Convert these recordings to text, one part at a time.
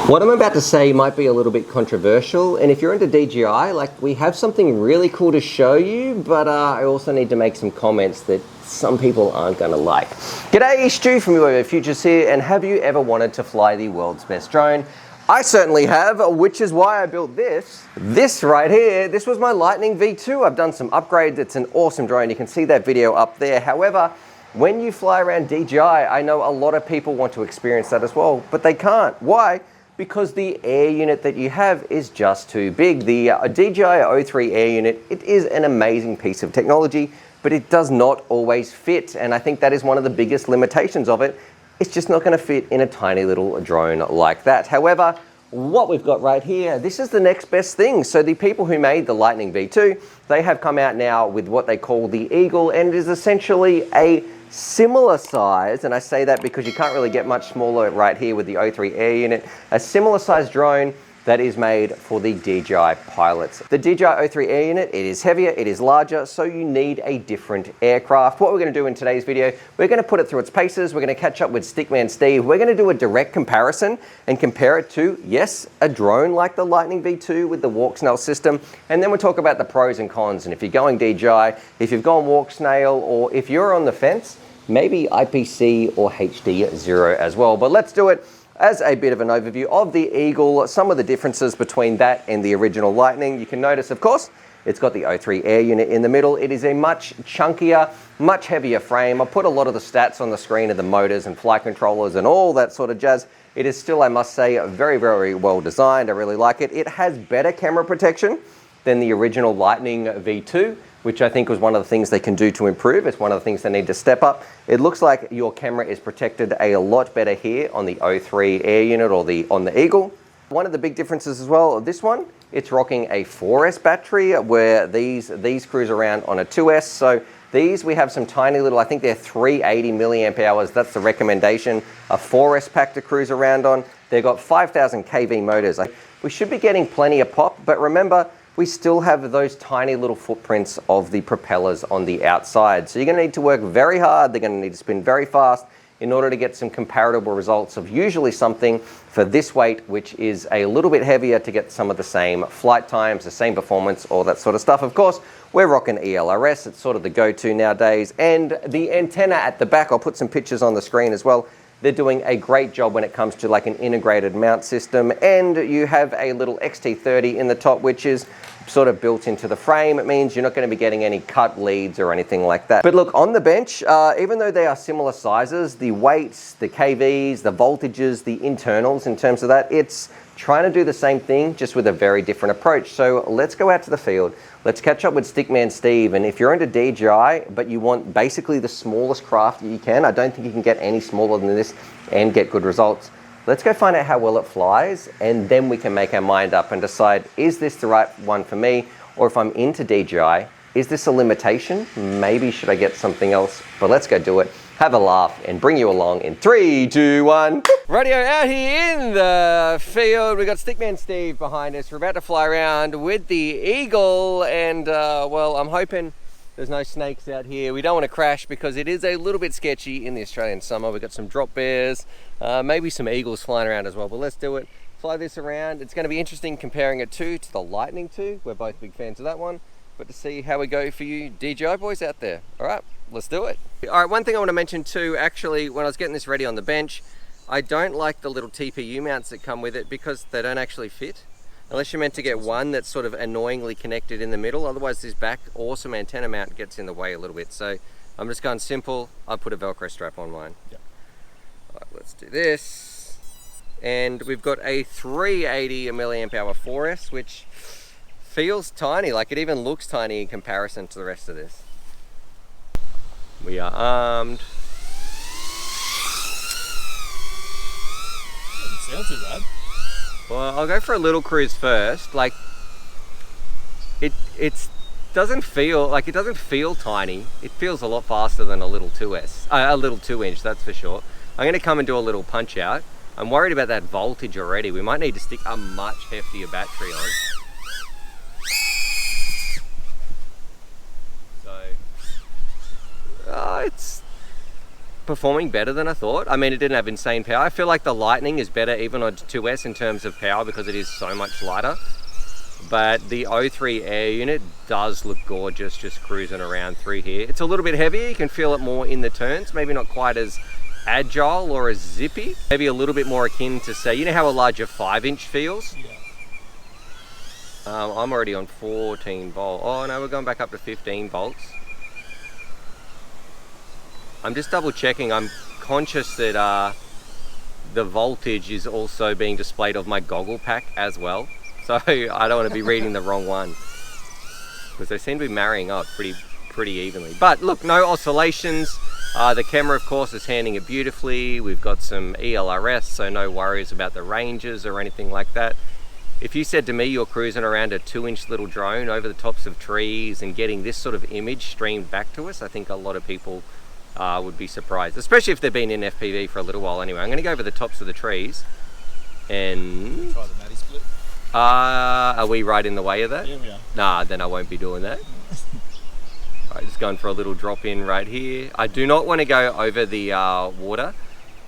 What I'm about to say might be a little bit controversial, and if you're into DJI, like, we have something really cool to show you, but I also need to make some comments that some people aren't gonna like. G'day, Stu from UAVfutures here, and have you ever wanted to fly the world's best drone? I certainly have, which is why I built this. This right here, this was my Lightning V2. I've done some upgrades. It's an awesome drone. You can see that video up there. However, when you fly around DJI, I know a lot of people want to experience that as well, but they can't. Why? Because the air unit that you have is just too big. The DJI 03 air unit, it is an amazing piece of technology, but it does not always fit. And I think that is one of the biggest limitations of it. It's just not gonna fit in a tiny little drone like that. However, what we've got right here, this is the next best thing. So the people who made the Lightning V2, they have come out now with what they call the Eagle, and it is essentially a similar size, and I say that because you can't really get much smaller right here with the 03 air unit, a similar size drone that is made for the DJI pilots. The DJI 03 air unit, it is heavier, it is larger, so you need a different aircraft. What we're gonna do in today's video, we're gonna put it through its paces, we're gonna catch up with Stickman Steve, we're gonna do a direct comparison and compare it to, yes, a drone like the Lightning V2 with the walk snail system, and then we'll talk about the pros and cons, and if you're going DJI, if you've gone walk snail, or if you're on the fence, maybe IPC or HD0 as well. But let's do it as a bit of an overview of the Eagle, some of the differences between that and the original Lightning. You can notice, of course, it's got the 03 air unit in the middle. It is a much chunkier, much heavier frame. I put a lot of the stats on the screen of the motors and flight controllers and all that sort of jazz. It is still, I must say, very, very well designed. I really like it. It has better camera protection than the original Lightning V2, which I think was one of the things they can do to improve. It's one of the things they need to step up. It looks like your camera is protected a lot better here on the 03 air unit or on the Eagle. One of the big differences as well, this one, it's rocking a 4S battery, where these cruise around on a 2S. So these, we have some tiny little, I think they're 380 milliamp hours. That's the recommendation. A 4S pack to cruise around on. They've got 5,000 kV motors. We should be getting plenty of pop, but remember, we still have those tiny little footprints of the propellers on the outside. So you're gonna need to work very hard, they're gonna need to spin very fast in order to get some comparable results of usually something for this weight, which is a little bit heavier, to get some of the same flight times, the same performance, all that sort of stuff. Of course, we're rocking ELRS, it's sort of the go-to nowadays. And the antenna at the back, I'll put some pictures on the screen as well. They're doing a great job when it comes to like an integrated mount system, and you have a little XT30 in the top, which is sort of built into the frame. It means you're not going to be getting any cut leads or anything like that. But look, on the bench, even though they are similar sizes, the weights, the KVs, the voltages, the internals in terms of that, it's trying to do the same thing, just with a very different approach. So let's go out to the field. Let's catch up with Stickman Steve. And if you're into DJI, but you want basically the smallest craft that you can, I don't think you can get any smaller than this and get good results. Let's go find out how well it flies, and then we can make our mind up and decide, is this the right one for me? Or if I'm into DJI, is this a limitation? Maybe should I get something else? But let's go do it, have a laugh, and bring you along in 3, 2, 1. Radio out here in the field. We got Stickman Steve behind us. We're about to fly around with the Eagle, and well, I'm hoping there's no snakes out here. We don't want to crash because it is a little bit sketchy in the Australian summer. We've got some drop bears, maybe some eagles flying around as well, but let's do it. Fly this around. It's going to be interesting comparing it to the Lightning 2. We're both big fans of that one, but to see how we go for you DJI boys out there. All right, let's do it. All right, one thing I want to mention too, actually, when I was getting this ready on the bench, I don't like the little TPU mounts that come with it because they don't actually fit. Unless you're meant to get one that's sort of annoyingly connected in the middle. Otherwise, this back awesome antenna mount gets in the way a little bit. So I'm just going simple. I put a Velcro strap on mine. Yep. All right, let's do this. And we've got a 380 milliamp hour 4S, which feels tiny. Like it even looks tiny in comparison to the rest of this. We are armed. Doesn't sound too bad. Well, I'll go for a little cruise first. Like, it doesn't feel tiny. It feels a lot faster than a little 2S, a little 2-inch, that's for sure. I'm going to come and do a little punch out. I'm worried about that voltage already. We might need to stick a much heftier battery on. So, performing better than I thought. I mean, it didn't have insane power. I feel like the Lightning is better even on 2S in terms of power because it is so much lighter. But the 03 air unit does look gorgeous just cruising around through here. It's a little bit heavier. You can feel it more in the turns. Maybe not quite as agile or as zippy. Maybe a little bit more akin to, say, you know how a larger 5-inch feels? Yeah. I'm already on 14 volts. Oh no, we're going back up to 15 volts. I'm just double checking. I'm conscious that the voltage is also being displayed of my goggle pack as well. So I don't want to be reading the wrong one, because they seem to be marrying up pretty evenly. But look, no oscillations. The camera, of course, is handling it beautifully. We've got some ELRS, so no worries about the ranges or anything like that. If you said to me you're cruising around a 2-inch little drone over the tops of trees and getting this sort of image streamed back to us, I think a lot of people would be surprised, especially if they've been in FPV for a little while anyway. I'm going to go over the tops of the trees and... Try the Matty split. Are we right in the way of that? Yeah, we are. Nah, then I won't be doing that. Alright, just going for a little drop in right here. I do not want to go over the water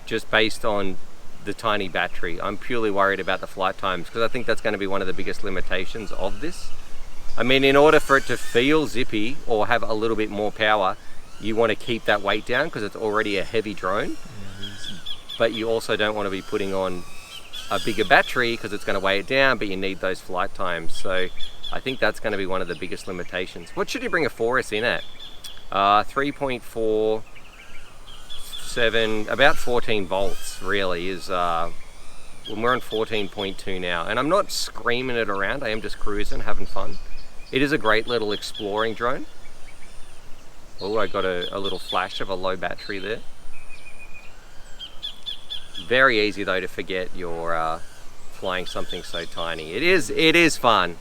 just based on the tiny battery. I'm purely worried about the flight times because I think that's going to be one of the biggest limitations of this. I mean, in order for it to feel zippy or have a little bit more power, you want to keep that weight down because it's already a heavy drone. Yeah, But you also don't want to be putting on a bigger battery because it's going to weigh it down, but you need those flight times. So I think that's going to be one of the biggest limitations. What should you bring a 4S in at? 3.47, about 14 volts really is, when we're on 14.2 now. And I'm not screaming it around, I am just cruising, having fun. It is a great little exploring drone. Oh, I got a little flash of a low battery there. Very easy though to forget you're flying something so tiny. It is fun.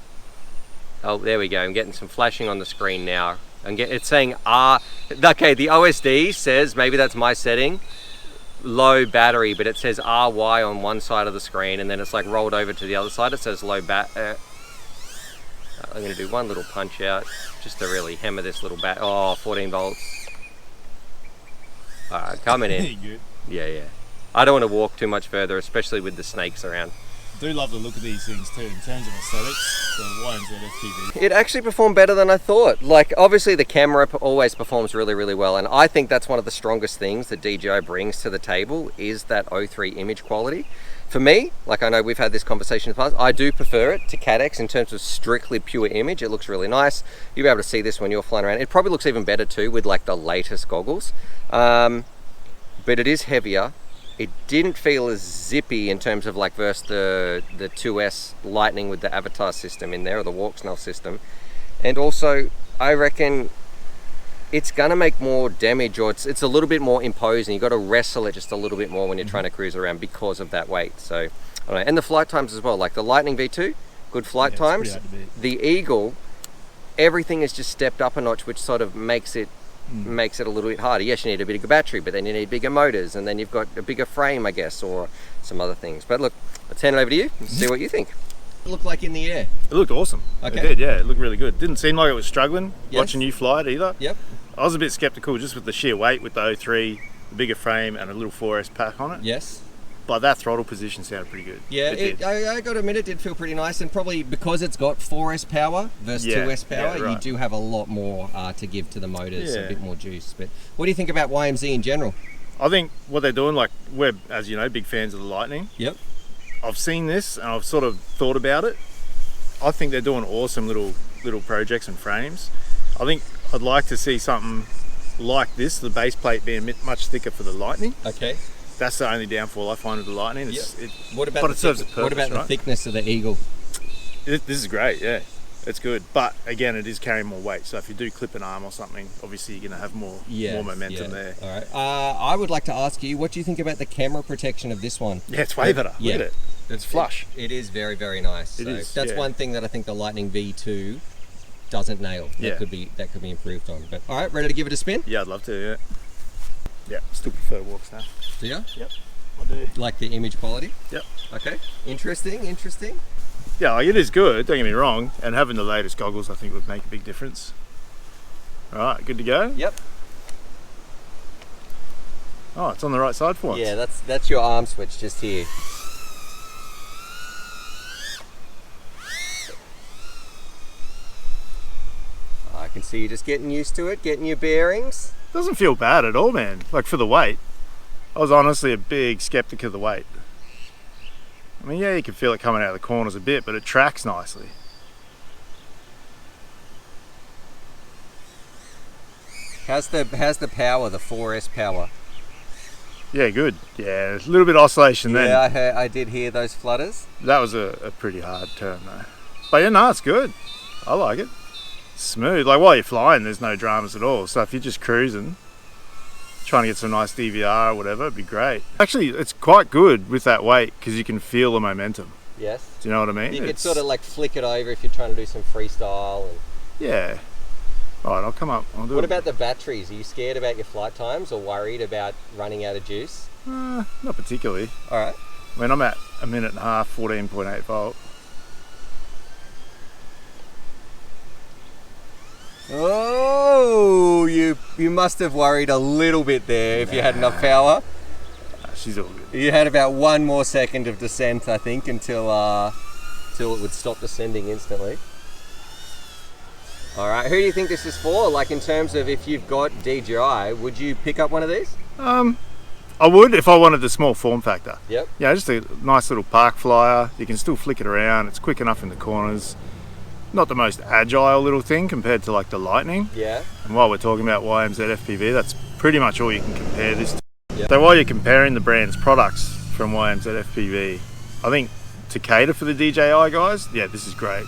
Oh, there we go. I'm getting some flashing on the screen now. It's saying okay, the OSD says, maybe that's my setting, low battery, but it says RY on one side of the screen and then it's like rolled over to the other side. It says low I'm going to do one little punch out just to really hammer this little 14 volts. Coming in. Good. Yeah. I don't want to walk too much further, especially with the snakes around. I do love the look of these things too, in terms of aesthetics. The YMZ FPV. It actually performed better than I thought. Like, obviously the camera always performs really, really well, and I think that's one of the strongest things that DJI brings to the table is that 03 image quality. For me, like I know we've had this conversation in the past, I do prefer it to CATX in terms of strictly pure image. It looks really nice. You'll be able to see this when you're flying around. It probably looks even better too with like the latest goggles. But it is heavier. It didn't feel as zippy in terms of like versus the 2S Lightning with the Avatar system in there, or the Walksnail system. And also, I reckon it's gonna make more damage, or it's a little bit more imposing. You got to wrestle it just a little bit more when you're trying to cruise around because of that weight. So, I don't know. And the flight times as well. Like the Lightning V2, good flight times. The Eagle, everything is just stepped up a notch, which sort of makes it a little bit harder. Yes, you need a bigger battery, but then you need bigger motors, and then you've got a bigger frame, I guess, or some other things. But look, let's hand it over to you and see what you think. It looked like in the air. It looked awesome. Okay. It did, yeah. It looked really good. Didn't seem like it was struggling Yes. watching you fly it either. Yep. I was a bit skeptical just with the sheer weight with the 03, the bigger frame and a little 4S pack on it. Yes. But that throttle position sounded pretty good. Yeah, I got to admit it did feel pretty nice, and probably because it's got 4S power versus 2S power, right. you do have a lot more to give to the motors, Yeah. a bit more juice. But what do you think about YMZ in general? I think what they're doing, like we're, as you know, big fans of the Lightning. Yep. I've seen this and I've sort of thought about it. I think they're doing awesome little projects and frames. I think I'd like to see something like this, the base plate being much thicker for the Lightning. Okay. That's the only downfall I find with the Lightning. What about but it serves a purpose, what about the right? thickness of the Eagle? This is great, yeah. It's good, but again, it is carrying more weight. So if you do clip an arm or something, obviously you're going to have more momentum there. All right. I would like to ask you, what do you think about the camera protection of this one? Yeah, it's way better. Yeah. Look at it. It's flush. It is very, very nice. It is, That's yeah. one thing that I think the Lightning V2 doesn't nail. Yeah. That could be improved on. But all right, ready to give it a spin? Yeah, I'd love to. Yeah. Yeah, still prefer walks now. Do you? Yep, I do. Like the image quality? Yep. Okay. Interesting. Yeah, like it is good. Don't get me wrong. And having the latest goggles, I think, would make a big difference. All right, good to go. Yep. Oh, it's on the right side for once. Yeah, that's your arm switch just here. I can see you just getting used to it, getting your bearings. Doesn't feel bad at all, man. Like for the weight. I was honestly a big skeptic of the weight. I mean, yeah, you can feel it coming out of the corners a bit, but it tracks nicely. How's the power, the 4S power? Yeah, good. Yeah, a little bit of oscillation then. Yeah, I did hear those flutters. That was a pretty hard turn though. But yeah, no, it's good. I like it. Smooth. Like while you're flying, there's no dramas at all. So if you're just cruising, trying to get some nice DVR or whatever, it'd be great. Actually, it's quite good with that weight because you can feel the momentum. Yes. Do you know what I mean? You could sort of like flick it over if you're trying to do some freestyle. And... Yeah. All right, I'll come up. I'll do What it. about the batteries? Are you scared about your flight times or worried about running out of juice? Not particularly. All right. I mean, I'm at a minute and a half, 14.8 volt. Oh, you must have worried a little bit there if you had enough power. She's all good. You had about 1 more second of descent, I think, until it would stop descending instantly. All right, who do you think this is for? Like in terms of if you've got DJI, would you pick up one of these? I would if I wanted the small form factor. Yep. Yeah, just a nice little park flyer. You can still flick it around. It's quick enough in the corners. Not the most agile little thing compared to like the Lightning. Yeah. And while we're talking about YMZ FPV, that's pretty much all you can compare this to. Yep. So while you're comparing the brand's products from YMZ FPV, I think to cater for the DJI guys, yeah, this is great.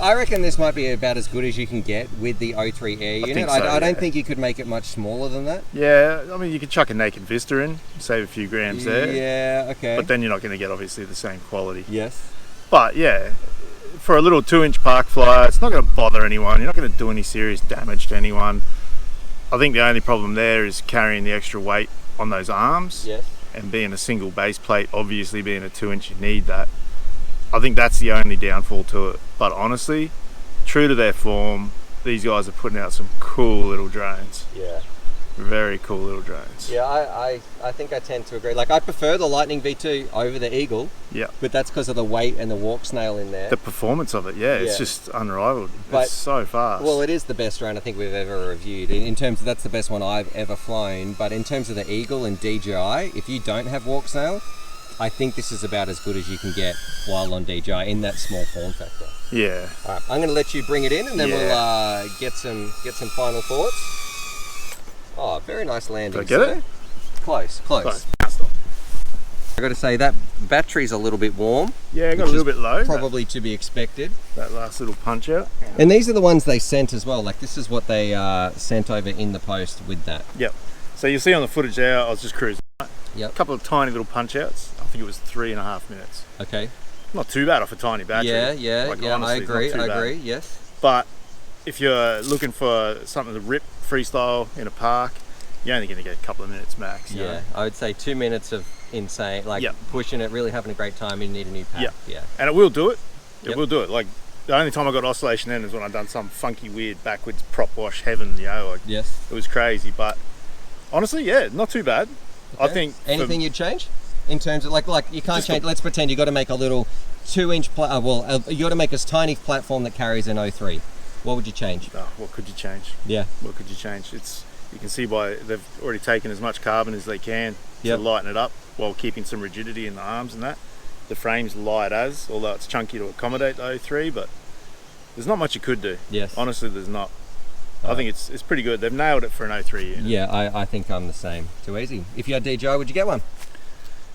I reckon this might be about as good as you can get with the O3 Air unit. think so, I don't yeah. think you could make it much smaller than that. Yeah, I mean, you could chuck a naked Vista in, save a few grams there. Yeah, okay. But then you're not going to get obviously the same quality. Yes. But yeah, for a little 2-inch park flyer, it's not going to bother anyone. You're not going to do any serious damage to anyone. I think the only problem there is carrying the extra weight on those arms. Yes. And being a single base plate, obviously being a 2-inch, you need that. I think that's the only downfall to it. But honestly, true to their form, these guys are putting out some cool little drones. Yeah. Very cool little drones. Yeah, I think I tend to agree. Like, I prefer the Lightning V2 over the Eagle. Yeah. But that's because of the weight and the walk snail in there. The performance of it, yeah, it's just unrivaled. But- it's so fast. Well, it is the best drone I think we've ever reviewed. In terms of, that's the best one I've ever flown. But in terms of the Eagle and DJI, if you don't have walk snail, I think this is about as good as you can get while on DJI in that small form factor. Yeah. All right, I'm going to let you bring it in, and then Yeah. we'll get some final thoughts. Oh, very nice landing. Did I get it? Close. Close. I got to say that battery's a little bit warm. Yeah, it got a which little is bit low. Probably to be expected. That last little punch out. And these are the ones they sent as well. Like this is what they sent over in the post with that. Yep. So you'll see on the footage there, I was just cruising. Yep. A couple of tiny little punch outs. I think it was 3.5 minutes. Okay. Not too bad off a tiny battery. Yeah. Like, I honestly, it's not agree. too I bad. agree. Yes. But if you're looking for something to rip freestyle in a park, you're only going to get a couple of minutes max. you know? Yeah, I would say 2 minutes of insane, like Yep. pushing it, really having a great time. You need a new pack. Yep. Yeah. And it will do it. It Yep. will do it. Like the only time I got oscillation then is when I done some funky weird backwards prop wash heaven. Like Yes. it was crazy. But honestly, yeah, not too bad. I Okay. think anything you'd change in terms of like you can't Just change. Let's pretend you got to make a little 2-inch. You got to make a tiny platform that carries an O3. What would you change? oh, what could you change? Yeah. What could you change? You can see by they've already taken as much carbon as they can Yep. to lighten it up while keeping some rigidity in the arms and that. The frame's light as, although it's chunky to accommodate the O3, but there's not much you could do. Yes. Honestly, there's not. I think it's pretty good. They've nailed it for an O3 unit. Yeah, I think I'm the same. Too easy. If you had DJI, would you get one?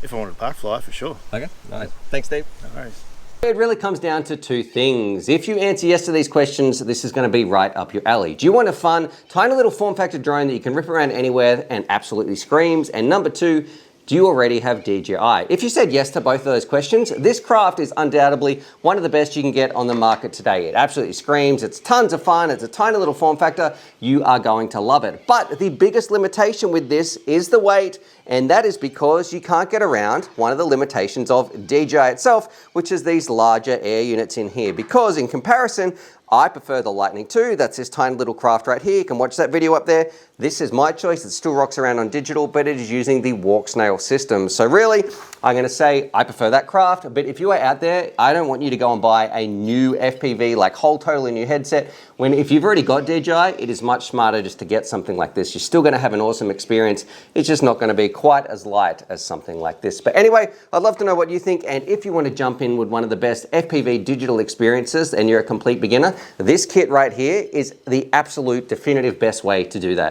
If I wanted a park fly, for sure. Okay. Nice. Thanks, Steve. No worries. It really comes down to two things. If you answer yes to these questions, this is going to be right up your alley. Do you want a fun, tiny little form factor drone that you can rip around anywhere and absolutely screams? And number two, do you already have DJI? If you said yes to both of those questions, this craft is undoubtedly one of the best you can get on the market today. It absolutely screams, it's tons of fun, it's a tiny little form factor, you are going to love it. But the biggest limitation with this is the weight, and that is because you can't get around one of the limitations of DJI itself, which is these larger air units in here. Because in comparison, I prefer the Lightning 2. That's this tiny little craft right here. You can watch that video up there. This is my choice. It still rocks around on digital, but it is using the walk snail system. So really, I'm going to say I prefer that craft, but if you are out there, I don't want you to go and buy a new FPV, like whole totally new headset, when if you've already got DJI, it is much smarter just to get something like this. You're still going to have an awesome experience. It's just not going to be quite as light as something like this. But anyway, I'd love to know what you think, and if you want to jump in with one of the best FPV digital experiences and you're a complete beginner, this kit right here is the absolute definitive best way to do that.